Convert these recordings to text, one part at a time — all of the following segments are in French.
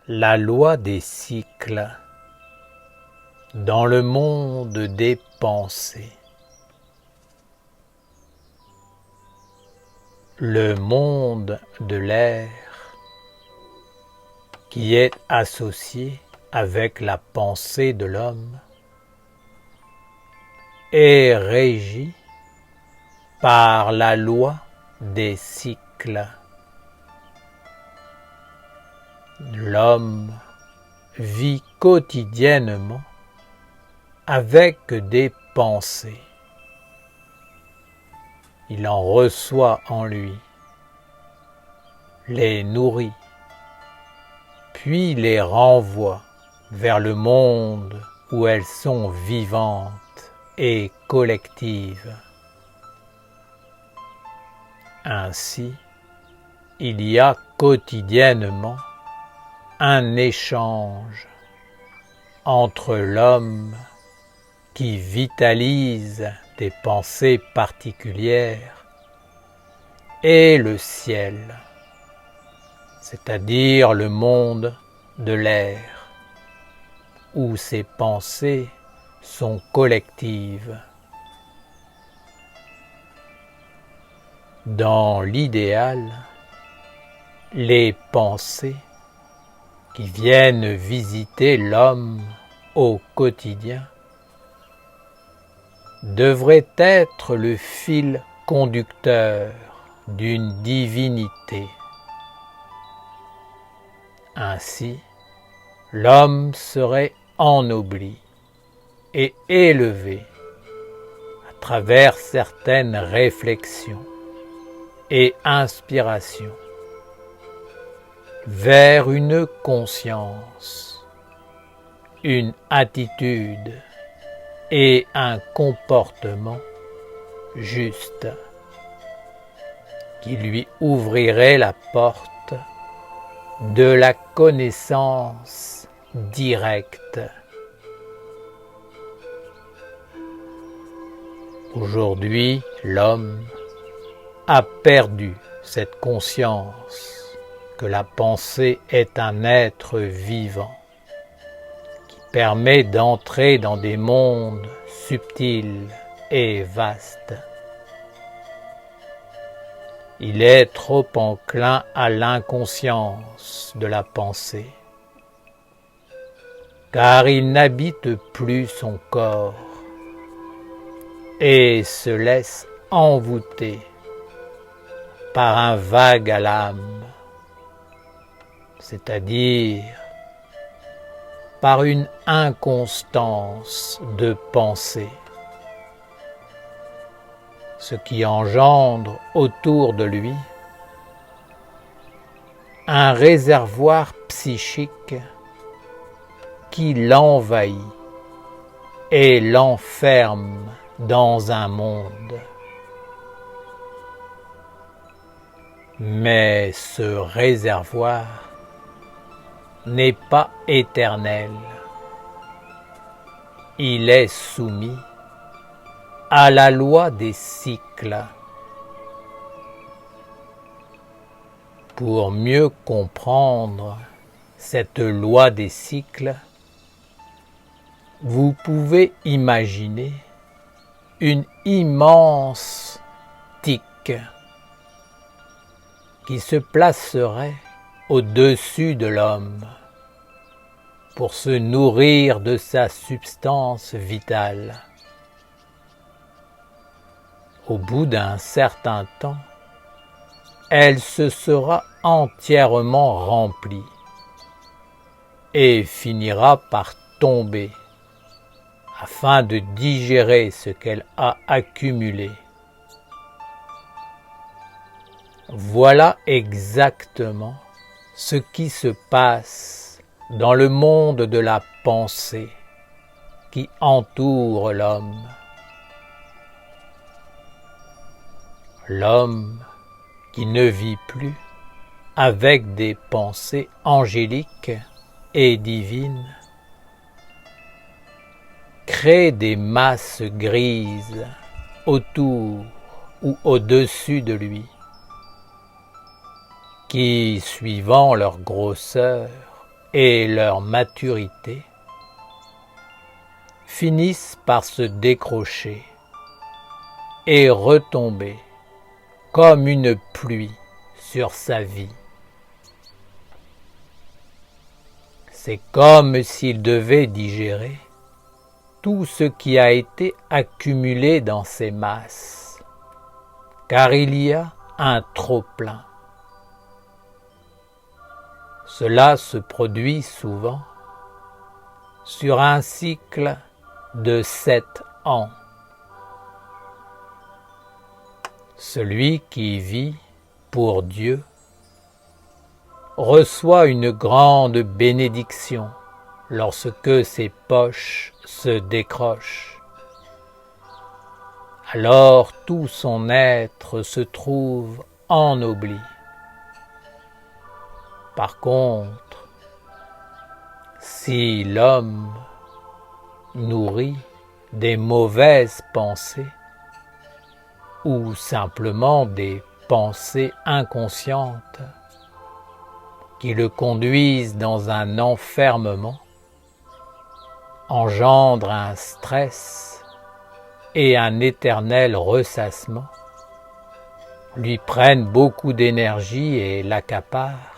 La loi des cycles dans le monde des pensées. Le monde de l'air qui est associé avec la pensée de l'homme est régi par la loi des cycles. L'homme vit quotidiennement avec des pensées. Il en reçoit en lui, les nourrit, puis les renvoie vers le monde où elles sont vivantes et collectives. Ainsi, il y a quotidiennement un échange entre l'homme qui vitalise des pensées particulières et le ciel, c'est-à-dire le monde de l'air, où ces pensées sont collectives. Dans l'idéal, les pensées qui viennent visiter l'homme au quotidien devrait être le fil conducteur d'une divinité. Ainsi, l'homme serait ennobli et élevé à travers certaines réflexions et inspirations vers une conscience, une attitude et un comportement juste qui lui ouvrirait la porte de la connaissance directe. Aujourd'hui, l'homme a perdu cette conscience que la pensée est un être vivant qui permet d'entrer dans des mondes subtils et vastes. Il est trop enclin à l'inconscience de la pensée, car il n'habite plus son corps et se laisse envoûter par un vague à l'âme, c'est-à-dire par une inconstance de pensée, ce qui engendre autour de lui un réservoir psychique qui l'envahit et l'enferme dans un monde. Mais ce réservoir n'est pas éternel. Il est soumis à la loi des cycles. Pour mieux comprendre cette loi des cycles, vous pouvez imaginer une immense tique qui se placerait au-dessus de l'homme pour se nourrir de sa substance vitale. Au bout d'un certain temps, elle se sera entièrement remplie et finira par tomber afin de digérer ce qu'elle a accumulé. Voilà exactement ce qui se passe dans le monde de la pensée qui entoure l'homme. L'homme qui ne vit plus avec des pensées angéliques et divines crée des masses grises autour ou au-dessus de lui, qui, suivant leur grosseur, et leur maturité finissent par se décrocher et retomber comme une pluie sur sa vie. C'est comme s'il devait digérer tout ce qui a été accumulé dans ces masses, car il y a un trop-plein. Cela se produit souvent sur un cycle de 7 ans. Celui qui vit pour Dieu reçoit une grande bénédiction lorsque ses poches se décrochent. Alors tout son être se trouve ennobli. Par contre, si l'homme nourrit des mauvaises pensées ou simplement des pensées inconscientes qui le conduisent dans un enfermement, engendre un stress et un éternel ressassement, lui prennent beaucoup d'énergie et l'accaparent,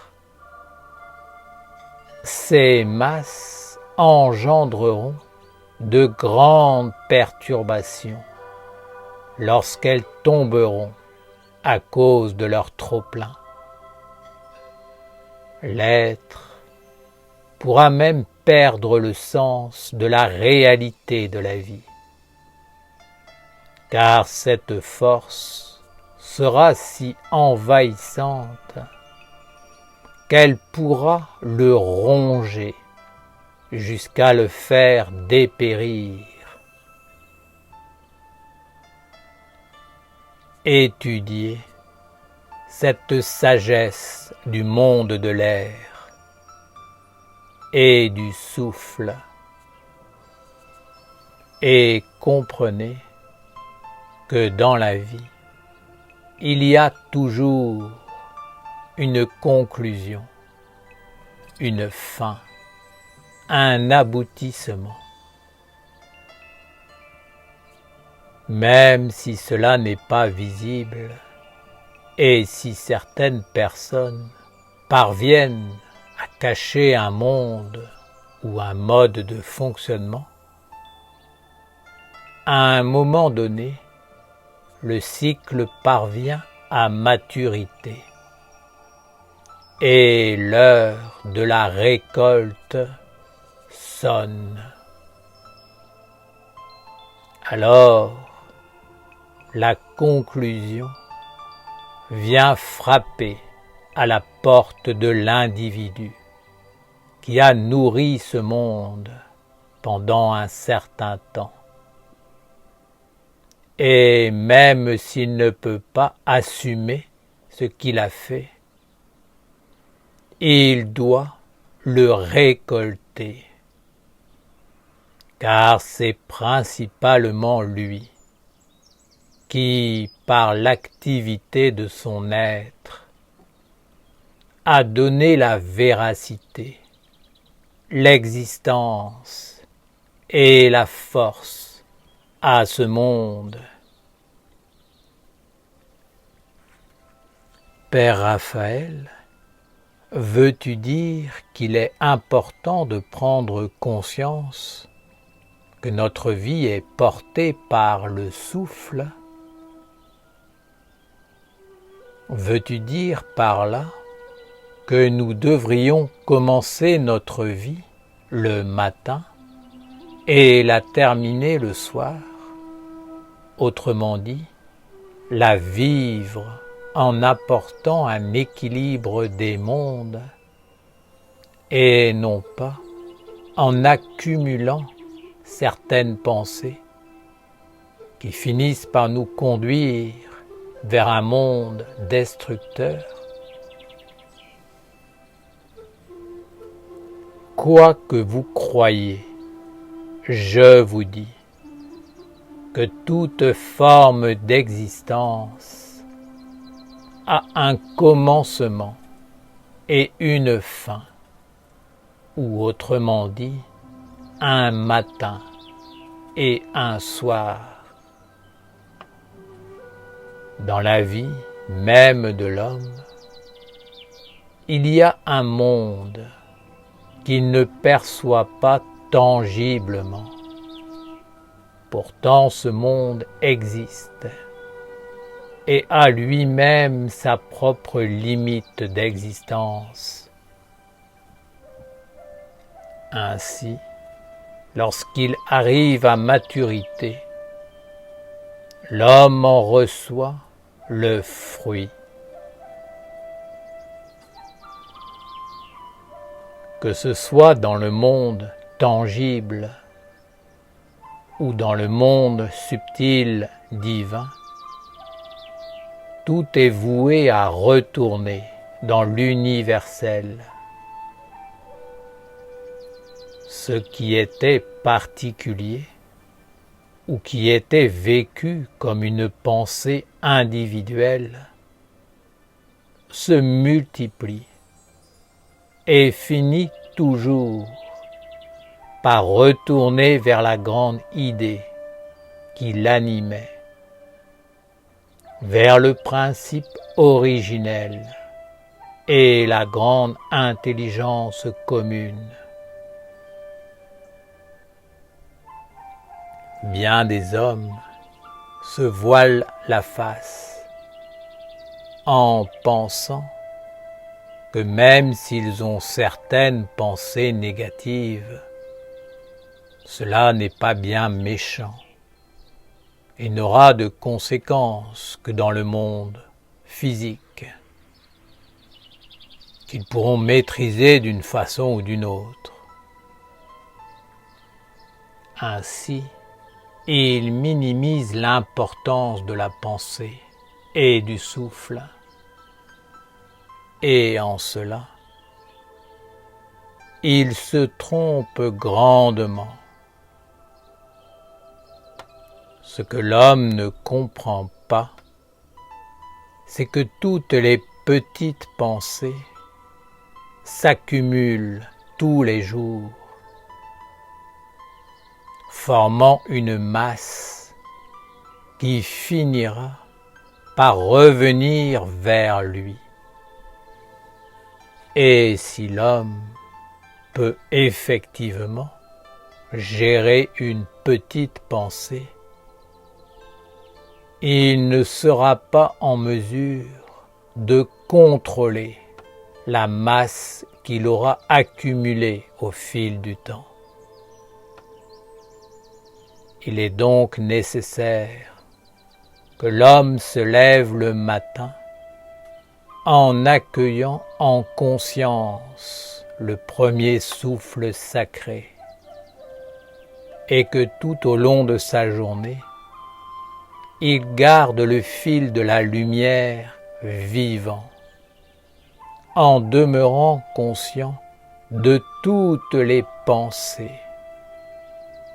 ces masses engendreront de grandes perturbations lorsqu'elles tomberont à cause de leur trop-plein. L'être pourra même perdre le sens de la réalité de la vie, car cette force sera si envahissante qu'elle pourra le ronger jusqu'à le faire dépérir. Étudiez cette sagesse du monde de l'air et du souffle et comprenez que dans la vie, il y a toujours une conclusion, une fin, un aboutissement. Même si cela n'est pas visible, et si certaines personnes parviennent à cacher un monde ou un mode de fonctionnement, à un moment donné, le cycle parvient à maturité et l'heure de la récolte sonne. Alors, la conclusion vient frapper à la porte de l'individu qui a nourri ce monde pendant un certain temps. Et même s'il ne peut pas assumer ce qu'il a fait, il doit le récolter, car c'est principalement lui qui, par l'activité de son être, a donné la véracité, l'existence et la force à ce monde. Père Raphaël, veux-tu dire qu'il est important de prendre conscience que notre vie est portée par le souffle? Veux-tu dire par là que nous devrions commencer notre vie le matin et la terminer le soir? Autrement dit, la vivre en apportant un équilibre des mondes et non pas en accumulant certaines pensées qui finissent par nous conduire vers un monde destructeur. Quoi que vous croyiez, je vous dis que toute forme d'existence a un commencement et une fin. ou autrement dit, un matin et un soir. Dans la vie même de l'homme, il y a un monde qu'il ne perçoit pas tangiblement. Pourtant, ce monde existe et a lui-même sa propre limite d'existence. Ainsi, lorsqu'il arrive à maturité, l'homme en reçoit le fruit. Que ce soit dans le monde tangible ou dans le monde subtil divin, tout est voué à retourner dans l'universel. Ce qui était particulier ou qui était vécu comme une pensée individuelle se multiplie et finit toujours par retourner vers la grande idée qui l'animait, vers le principe originel et la grande intelligence commune. Bien des hommes se voilent la face en pensant que même s'ils ont certaines pensées négatives, cela n'est pas bien méchant et n'aura de conséquences que dans le monde physique, qu'ils pourront maîtriser d'une façon ou d'une autre. Ainsi, ils minimisent l'importance de la pensée et du souffle. Et en cela, ils se trompent grandement. Ce que l'homme ne comprend pas, c'est que toutes les petites pensées s'accumulent tous les jours, formant une masse qui finira par revenir vers lui. Et si l'homme peut effectivement gérer une petite pensée, il ne sera pas en mesure de contrôler la masse qu'il aura accumulée au fil du temps. Il est donc nécessaire que l'homme se lève le matin en accueillant en conscience le premier souffle sacré et que tout au long de sa journée, il garde le fil de la lumière vivant, en demeurant conscient de toutes les pensées,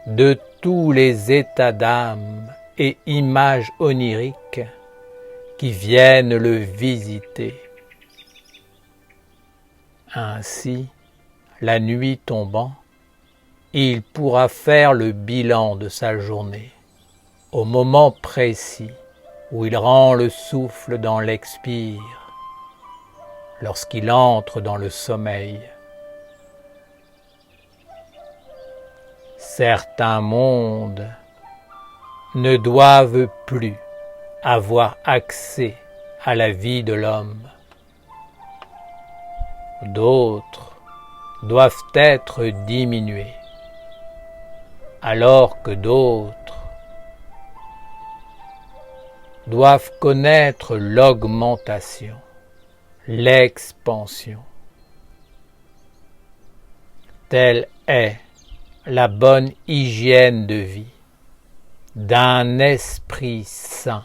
de tous les états d'âme et images oniriques qui viennent le visiter. Ainsi, la nuit tombant, il pourra faire le bilan de sa journée au moment précis où il rend le souffle dans l'expire, lorsqu'il entre dans le sommeil. Certains mondes ne doivent plus avoir accès à la vie de l'homme. D'autres doivent être diminués, alors que d'autres doivent connaître l'augmentation, l'expansion. Telle est la bonne hygiène de vie d'un esprit sain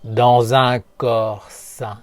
dans un corps sain.